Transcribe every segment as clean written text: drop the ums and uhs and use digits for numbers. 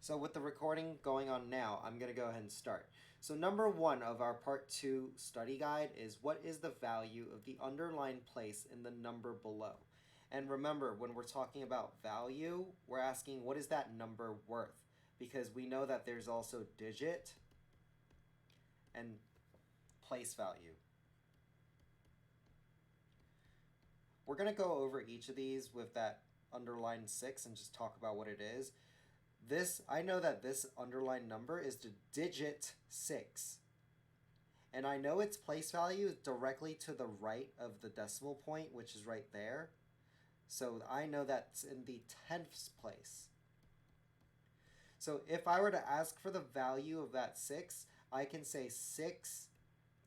So with the recording going on now, I'm going to go ahead and start. So number 1 of our part 2 study guide is what is the value of the underlined place in the number below? And remember, when we're talking about value, we're asking what is that number worth? Because we know that there's also digit and place value. We're going to go over each of these with that underlined 6 and just talk about what it is. I know that this underlined number is the digit 6. And I know its place value is directly to the right of the decimal point, which is right there. So I know that's in the tenths place. So if I were to ask for the value of that 6, I can say 6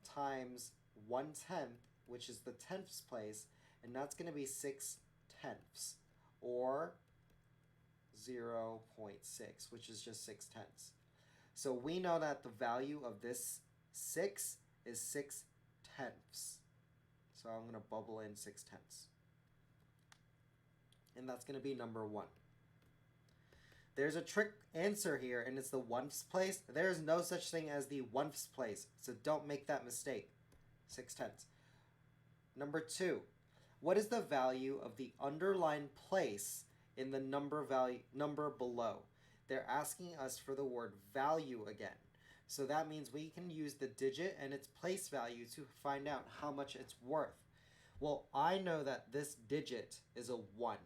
times 1/10, which is the tenths place, and that's going to be 6/10, or 0.6, which is just 6/10. So we know that the value of this 6 is 6/10. So I'm going to bubble in 6/10. And that's going to be number 1. There's a trick answer here, and it's the ones place. There's no such thing as the ones place, so don't make that mistake. 6/10. Number 2, what is the value of the underlined place in the number below? They're asking us for the word value again. So that means we can use the digit and its place value to find out how much it's worth. Well, I know that this digit is a 1.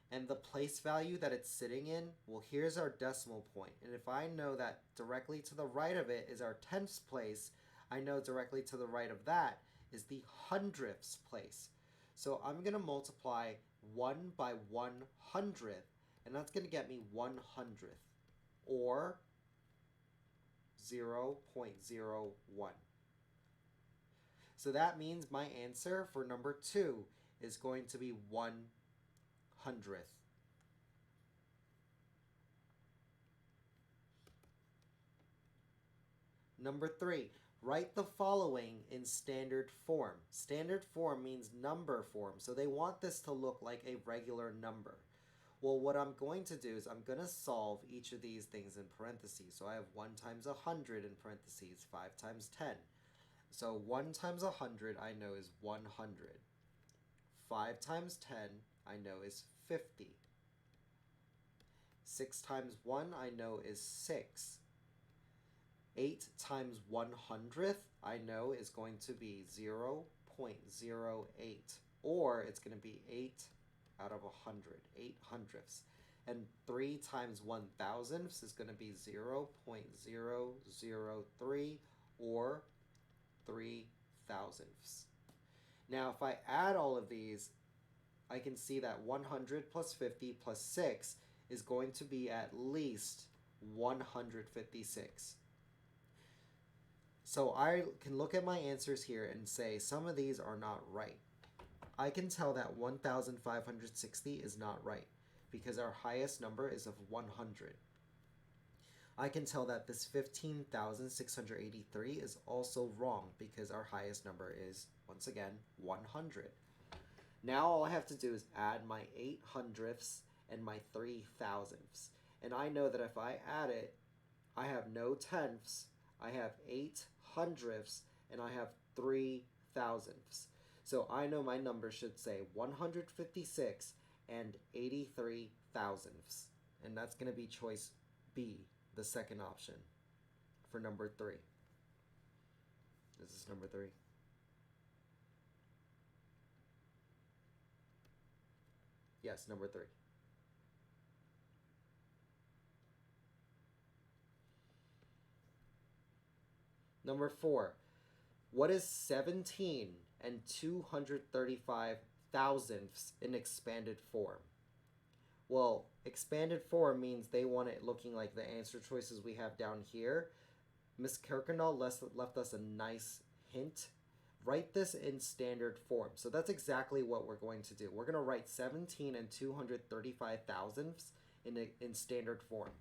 And the place value that it's sitting in, well, here's our decimal point. And if I know that directly to the right of it is our tenths place, I know directly to the right of that is the hundredths place. So I'm going to multiply 1 by 100th, and that's going to get me 100th, or 0.01. So that means my answer for number 2 is going to be 1/100th. Number 3, write the following in standard form. Standard form means number form, so they want this to look like a regular number. Well, what I'm going to do is I'm going to solve each of these things in parentheses. So I have 1 times 100 in parentheses, 5 times 10. So 1 times 100 I know is 100. 5 times 10 I know is 50. 6 times 1 I know is 6. 8 times 100th I know is going to be 0.08, or it's going to be 8 out of 100, 800ths. And 3 times 1,000ths is going to be 0.003, or 3,000ths. Now, if I add all of these, I can see that 100 plus 50 plus 6 is going to be at least 156. So I can look at my answers here and say some of these are not right. I can tell that 1,560 is not right because our highest number is of 100. I can tell that this 15,683 is also wrong because our highest number is, once again, 100. Now all I have to do is add my 800ths and my 3,000ths. And I know that if I add it, I have no tenths, I have 800ths, and I have 3,000ths. So I know my number should say 156 and 83 thousandths. And that's going to be choice B, the second option, for number 3. This is number 3. Yes, number 3. Number 4, what is 17 and 235 thousandths in expanded form? Well, expanded form means they want it looking like the answer choices we have down here. Miss Kirkendall left us a nice hint. Write this in standard form. So that's exactly what we're going to do. We're going to write 17 and 235 thousandths in standard form.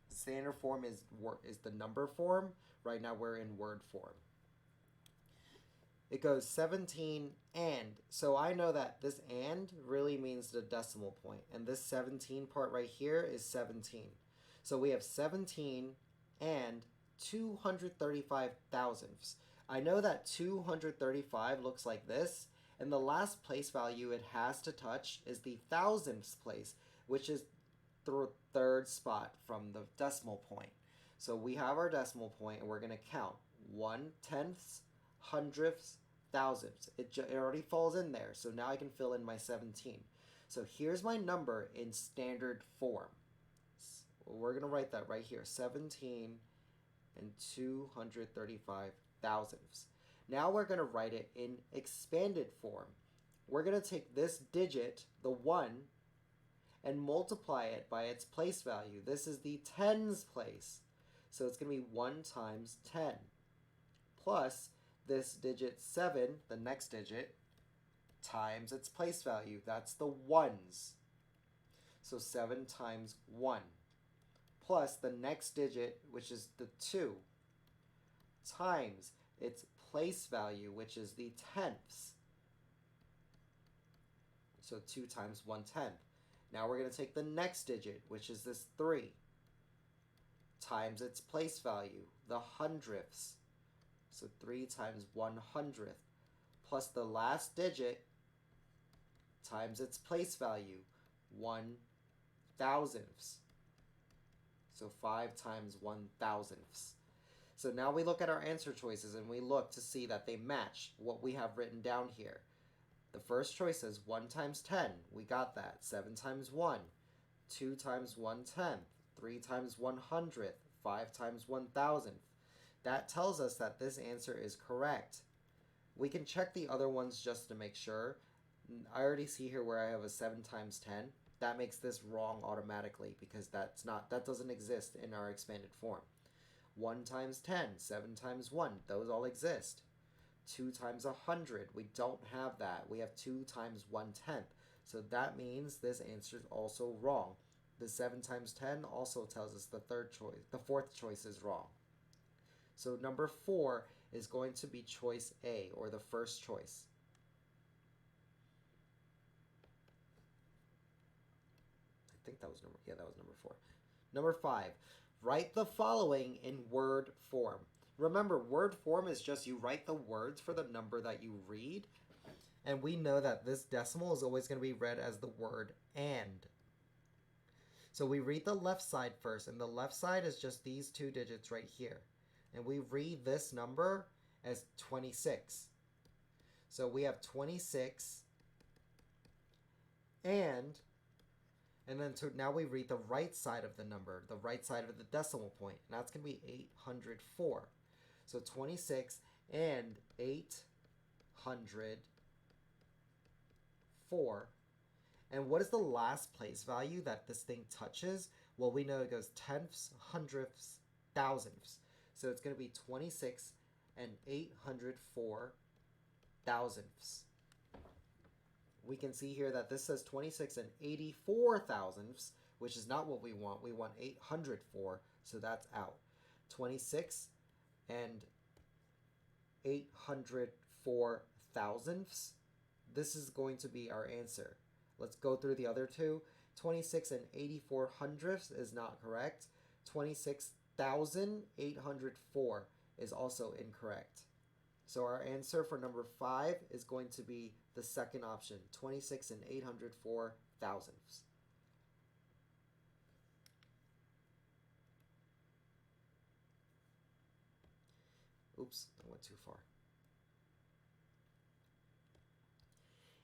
Standard form is the number form. Right now we're in word form. It goes 17 and. So I know that this and really means the decimal point. And this 17 part right here is 17. So we have 17 and 235 thousandths. I know that 235 looks like this, and the last place value it has to touch is the thousandths place, which is the third spot from the decimal point. So we have our decimal point, and we're going to count 1/10ths, hundredths, thousandths. It already falls in there, so now I can fill in my 17. So here's my number in standard form. We're going to write that right here, 17 and 235 thousandths. Now we're going to write it in expanded form. We're going to take this digit, the 1, and multiply it by its place value. This is the tens place. So it's going to be 1 times 10 plus this digit 7, the next digit, times its place value. That's the ones. So 7 times 1 plus the next digit, which is the 2, times its place value, which is the tenths. So 2 times 1/10. Now we're going to take the next digit, which is this 3, times its place value, the hundredths. So 3 times 1/100th, plus the last digit times its place value, 1/1000ths. So 5 times 1/1000ths. So now we look at our answer choices and we look to see that they match what we have written down here. The first choice is 1 times 10. We got that. 7 times 1. 2 times 1/10. 3 times 1/100th. 5 times 1/1000th. That tells us that this answer is correct. We can check the other ones just to make sure. I already see here where I have a 7 times 10. That makes this wrong automatically because that doesn't exist in our expanded form. 1 times 10, 7 times 1, those all exist. 2 times 100, we don't have that. We have 2 times 1/10. So that means this answer is also wrong. The 7 times 10 also tells us the fourth choice is wrong. So number 4 is going to be choice A, or the first choice. I think that was number 4. Number 5, write the following in word form. Remember, word form is just you write the words for the number that you read, and we know that this decimal is always going to be read as the word and. So we read the left side first, and the left side is just these 2 digits right here. And we read this number as 26. So we have 26 and then now we read the right side of the number, the right side of the decimal point, and that's going to be 804. So 26 and 804. And what is the last place value that this thing touches? Well, we know it goes tenths, hundredths, thousandths. So it's going to be 26 and 804 thousandths. We can see here that this says 26 and 84 thousandths, which is not what we want. We want 804, so that's out. 26 and 804 thousandths. This is going to be our answer. Let's go through the other two. 26 and 84 hundredths is not correct. 26,804 is also incorrect. So our answer for number 5 is going to be the second option, 26 and 804 thousandths. Oops, I went too far.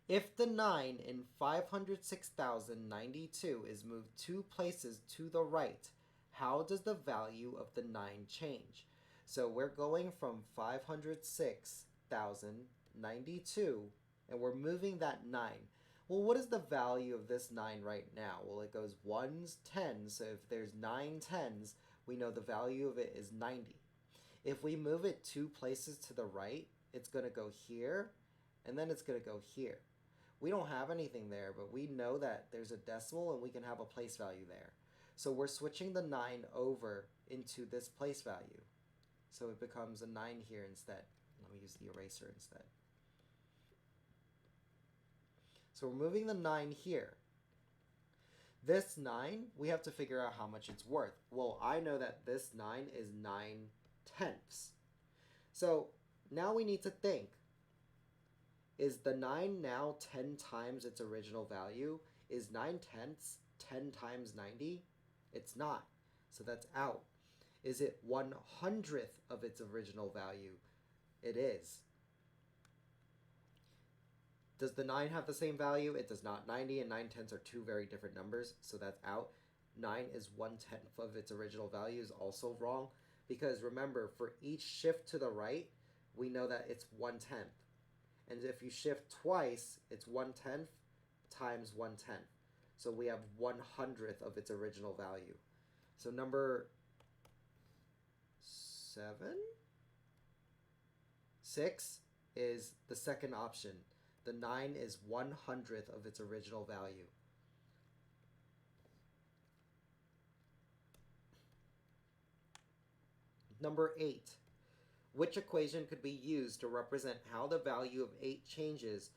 If the 9 in 506,092 is moved 2 places to the right, how does the value of the 9 change? So we're going from 506,092 and we're moving that 9. Well, what is the value of this 9 right now? Well, it goes 1s, 10s. So if there's 9 10s, we know the value of it is 90. If we move it 2 places to the right, it's going to go here, and then it's going to go here. We don't have anything there, but we know that there's a decimal and we can have a place value there. So we're switching the 9 over into this place value. So it becomes a 9 here instead. Let me use the eraser instead. So we're moving the 9 here. This 9, we have to figure out how much it's worth. Well, I know that this 9 is 9/10. So now we need to think. Is the 9 now 10 times its original value? Is 9/10 10 times 90? It's not. So that's out. Is it 1/100th of its original value? It is. Does the 9 have the same value? It does not. 90 and 9/10 are two very different numbers, so that's out. 9 is 1/10 of its original value is also wrong, because remember, for each shift to the right, we know that it's 1/10. And if you shift twice, it's 1/10 times 1/10. So we have 1/100th of its original value. So number 6 is the second option. The 9 is 1/100th of its original value. Number 8. Which equation could be used to represent how the value of 8 changes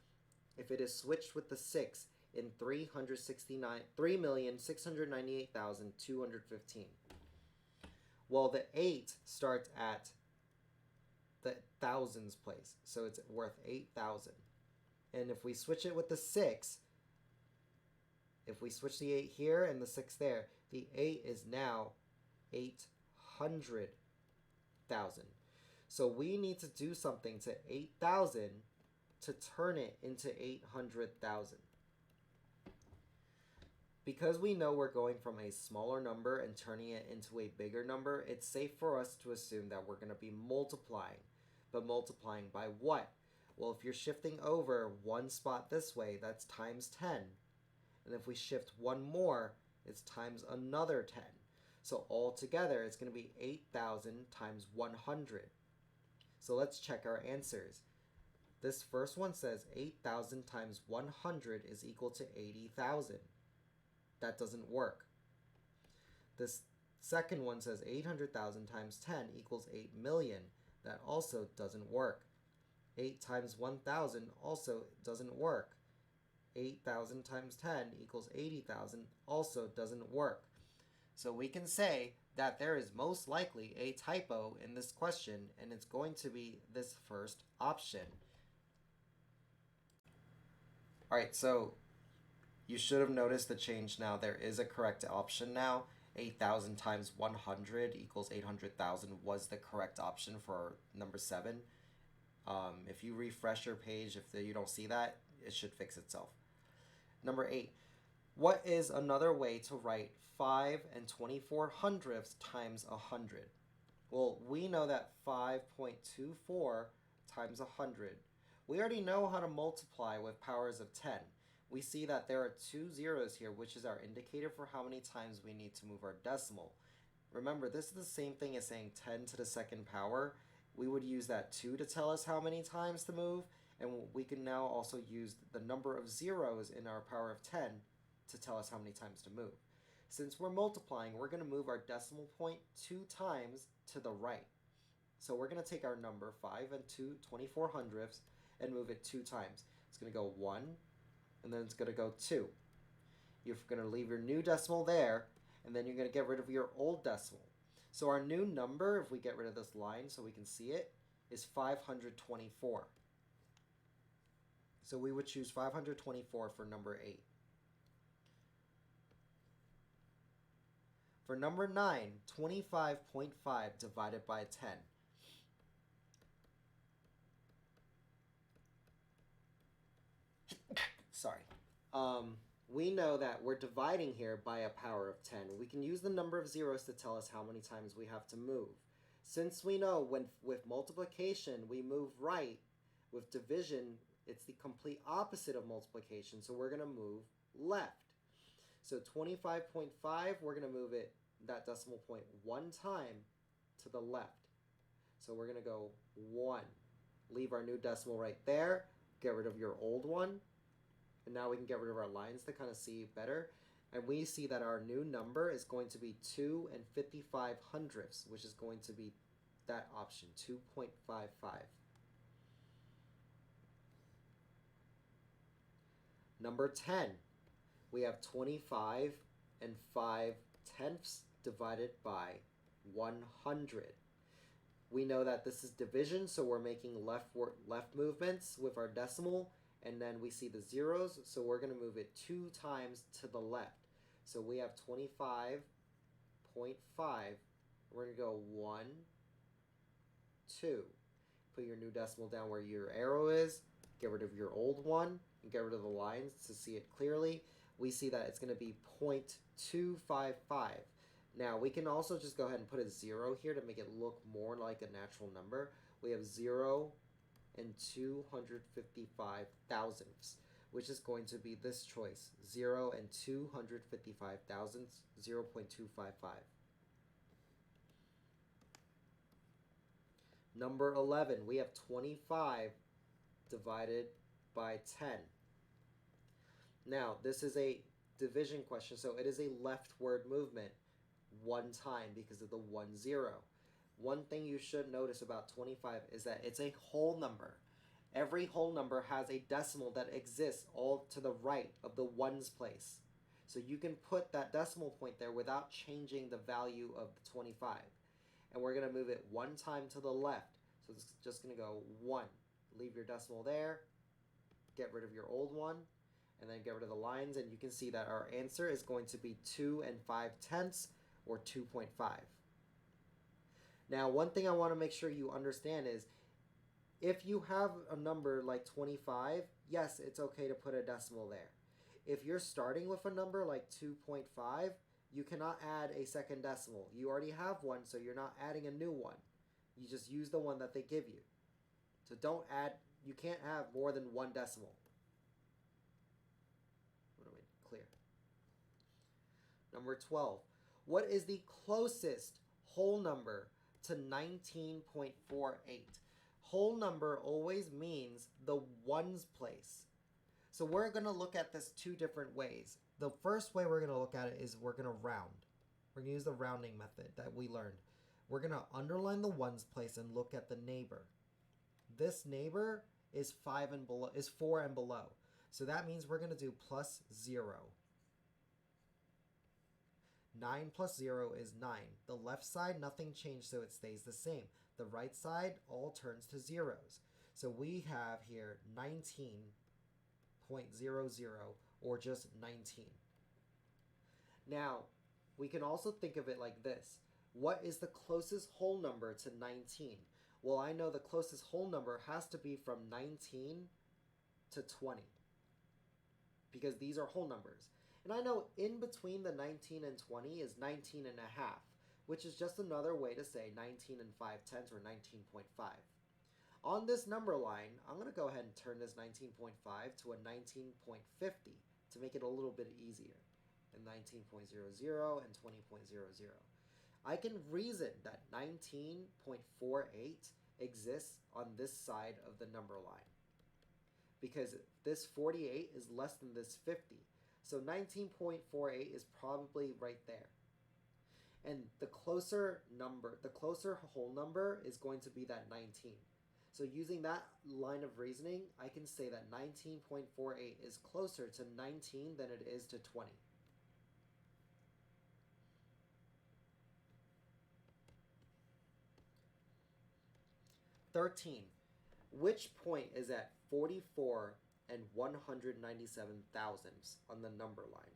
if it is switched with the 6 in 3,698,215? Well, the 8 starts at the thousands place, so it's worth 8,000. And if we switch it with the 6, if we switch the 8 here and the 6 there, the 8 is now 800,000. So we need to do something to 8,000 to turn it into 800,000. Because we know we're going from a smaller number and turning it into a bigger number, it's safe for us to assume that we're going to be multiplying. But multiplying by what? Well, if you're shifting over one spot this way, that's times 10. And if we shift one more, it's times another 10. So altogether, it's going to be 8,000 times 100. So let's check our answers. This first one says 8,000 times 100 is equal to 80,000. That doesn't work. This second one says 800,000 times 10 equals 8 million. That also doesn't work. 8 times 1,000 also doesn't work. 8,000 times 10 equals 80,000 also doesn't work. So we can say that there is most likely a typo in this question, and it's going to be this first option. Alright, so you should have noticed the change now. There is a correct option now. 8,000 times 100 equals 800,000 was the correct option for number 7. If you refresh your page, if you don't see that, it should fix itself. Number 8. What is another way to write 5 and 24/100ths times 100? Well, we know that 5.24 times 100. We already know how to multiply with powers of 10. We see that there are 2 zeros here, which is our indicator for how many times we need to move our decimal. Remember, this is the same thing as saying 10 to the second power. We would use that 2 to tell us how many times to move, and we can now also use the number of zeros in our power of 10 to tell us how many times to move. Since we're multiplying, we're going to move our decimal point 2 times to the right. So we're going to take our number 5 and 24/100ths and move it 2 times. It's going to go 1, and then it's going to go 2. You're going to leave your new decimal there, and then you're going to get rid of your old decimal. So our new number, if we get rid of this line so we can see it, is 524. So we would choose 524 for number 8. For number 9, 25.5 divided by 10. Sorry. We know that we're dividing here by a power of 10. We can use the number of zeros to tell us how many times we have to move. Since we know with multiplication we move right, with division it's the complete opposite of multiplication, so we're going to move left. So 25.5, we're going to move it, that decimal point, 1 time to the left. So we're going to go 1. Leave our new decimal right there, get rid of your old one, and now we can get rid of our lines to kind of see better. And we see that our new number is going to be 2 and 55/100ths, which is going to be that option, 2.55. Number 10, we have 25 and 5/10 divided by 100. We know that this is division, so we're making left movements with our decimal, and then we see the zeros, so we're going to move it 2 times to the left. So we have 25.5. We're going to go 1, 2. Put your new decimal down where your arrow is. Get rid of your old one and get rid of the lines to see it clearly. We see that it's going to be 0.255. Now we can also just go ahead and put a 0 here to make it look more like a natural number. We have 0 and 255 thousandths, which is going to be this choice, 0 and 255 thousandths, 0.255. Number 11, we have 25 divided by 10. Now, this is a division question, so it is a leftward movement 1 time because of the 1 0. One thing you should notice about 25 is that it's a whole number. Every whole number has a decimal that exists all to the right of the ones place. So you can put that decimal point there without changing the value of the 25. And we're going to move it 1 time to the left. So it's just going to go 1. Leave your decimal there. Get rid of your old one. And then get rid of the lines. And you can see that our answer is going to be 2 and 5/10, or 2.5. Now, one thing I want to make sure you understand is if you have a number like 25, yes, it's okay to put a decimal there. If you're starting with a number like 2.5, you cannot add a second decimal. You already have one, so you're not adding a new one. You just use the one that they give you. So don't add, you can't have more than one decimal. Clear. Number 12. What is the closest whole number to 19.48? Whole number always means the ones place. So we're going to look at this 2 different ways. The first way we're going to look at it is we're going to round. We're going to use the rounding method that we learned. We're going to underline the ones place and look at the neighbor. This neighbor is 4 and below. So that means we're going to do plus 0. 9 plus 0 is 9. The left side, nothing changed, so it stays the same. The right side all turns to zeros. So we have here 19.00, or just 19. Now, we can also think of it like this. What is the closest whole number to 19? Well, I know the closest whole number has to be from 19 to 20, because these are whole numbers. And I know in between the 19 and 20 is 19 and a half, which is just another way to say 19 and 5/10, or 19.5. On this number line, I'm going to go ahead and turn this 19.5 to a 19.50 to make it a little bit easier, and 19.00 and 20.00. I can reason that 19.48 exists on this side of the number line, because this 48 is less than this 50. So 19.48 is probably right there. And the closer whole number is going to be that 19. So using that line of reasoning, I can say that 19.48 is closer to 19 than it is to 20. "13. Which point is at 44 and 197 thousandths on the number line?"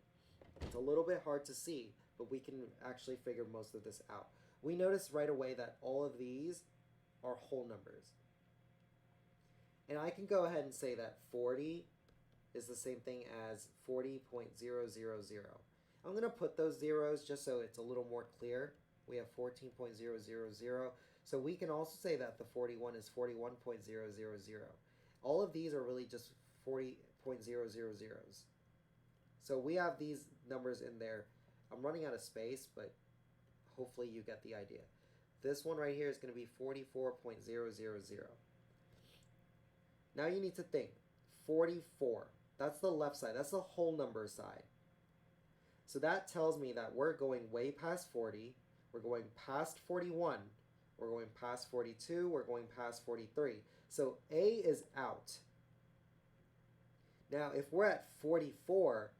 It's a little bit hard to see, but we can actually figure most of this out. We notice right away that all of these are whole numbers. And I can go ahead and say that 40 is the same thing as 40.000. I'm going to put those zeros just so it's a little more clear. We have 14.000. So we can also say that the 41 is 41.000. All of these are really just 40.000s. So we have these numbers in there. I'm running out of space, but hopefully you get the idea. This one right here is going to be 44.000. Now you need to think. 44. That's the left side. That's the whole number side. So that tells me that we're going way past 40. We're going past 41. We're going past 42. We're going past 43. So A is out. Now, if we're at 44,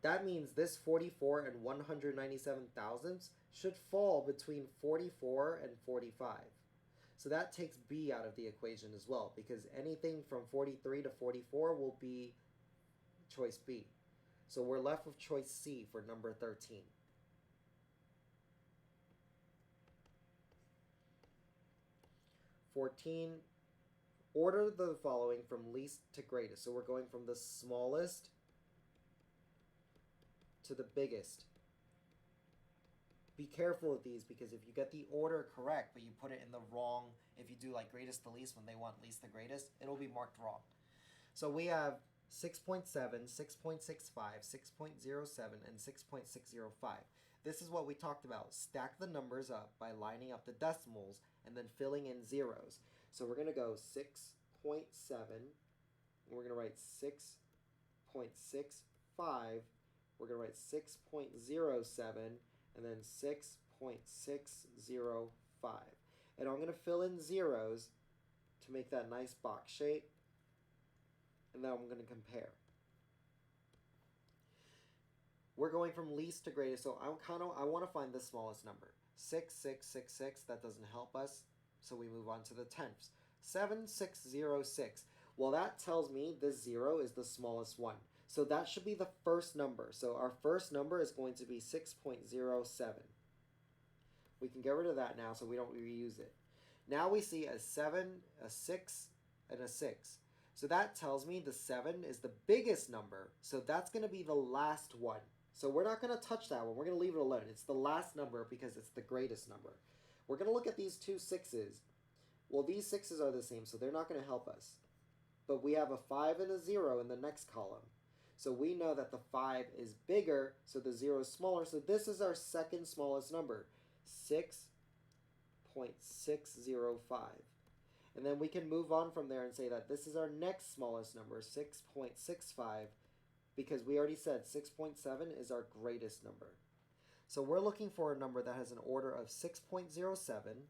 That means this 44 and 197 thousandths should fall between 44 and 45. So that takes B out of the equation as well, because anything from 43 to 44 will be choice B. So we're left with choice C for number 13. Order the following from least to greatest. So we're going from the smallest to the biggest. Be careful of these, because if you get the order correct but you put it in the wrong, if you do like greatest to least when they want least to greatest, it'll be marked wrong. So we have 6.7, 6.65, 6.07, and 6.605. This is what we talked about. Stack the numbers up by lining up the decimals and then filling in zeros. So we're going to go 6.7, and we're going to write 6.65, we're going to write 6.07, and then 6.605. And I'm going to fill in zeros to make that nice box shape, and then I'm going to compare. We're going from least to greatest, so I want to find the smallest number. 6666, that doesn't help us, so we move on to the tenths. 7606. Well, that tells me this 0 is the smallest one. So that should be the first number. So our first number is going to be 6.07. We can get rid of that now so we don't reuse it. Now we see a 7, a 6, and a 6. So that tells me the 7 is the biggest number. So that's going to be the last one. So we're not going to touch that one. We're going to leave it alone. It's the last number because it's the greatest number. We're going to look at these two 6s. Well, these 6s are the same, so they're not going to help us. But we have a 5 and a 0 in the next column. So we know that the 5 is bigger, so the 0 is smaller. So this is our second smallest number, 6.605. And then we can move on from there and say that this is our next smallest number, 6.65, because we already said 6.7 is our greatest number. So we're looking for a number that has an order of 6.07,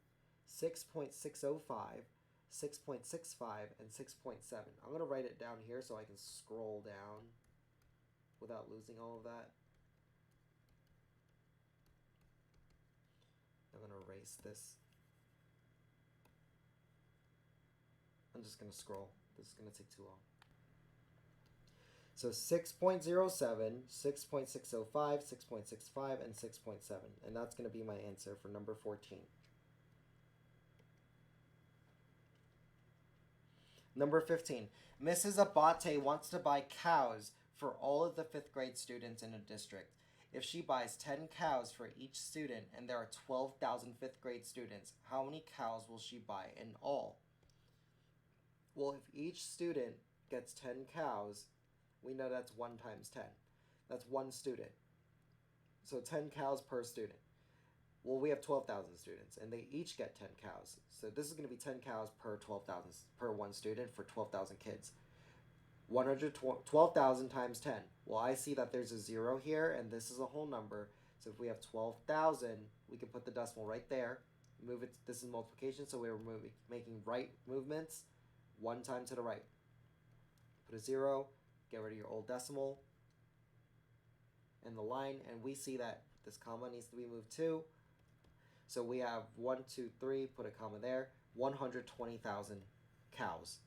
6.605, 6.65, and 6.7. I'm going to write it down here so I can scroll down without losing all of that. I'm going to erase this. I'm just going to scroll. This is going to take too long. So 6.07, 6.605, 6.65, and 6.7. And that's going to be my answer for number 14. Number 15. Mrs. Abate wants to buy cows for all of the 5th grade students in a district. If she buys 10 cows for each student and there are 12,000 5th grade students, how many cows will she buy in all? Well, if each student gets 10 cows, we know that's 1 times 10. That's 1 student. So 10 cows per student. Well, we have 12,000 students, and they each get 10 cows. So this is going to be 10 cows per 12,000 per 1 student for 12,000 kids. 12,000 times 10. Well, I see that there's a 0 here, and this is a whole number. So if we have 12,000, we can put the decimal right there. Move it. This is multiplication, so we're making right movements. 1 time to the right. Put a 0. Get rid of your old decimal and the line, and we see that this comma needs to be moved too. So we have 1, 2, 3, put a comma there, 120,000 cows.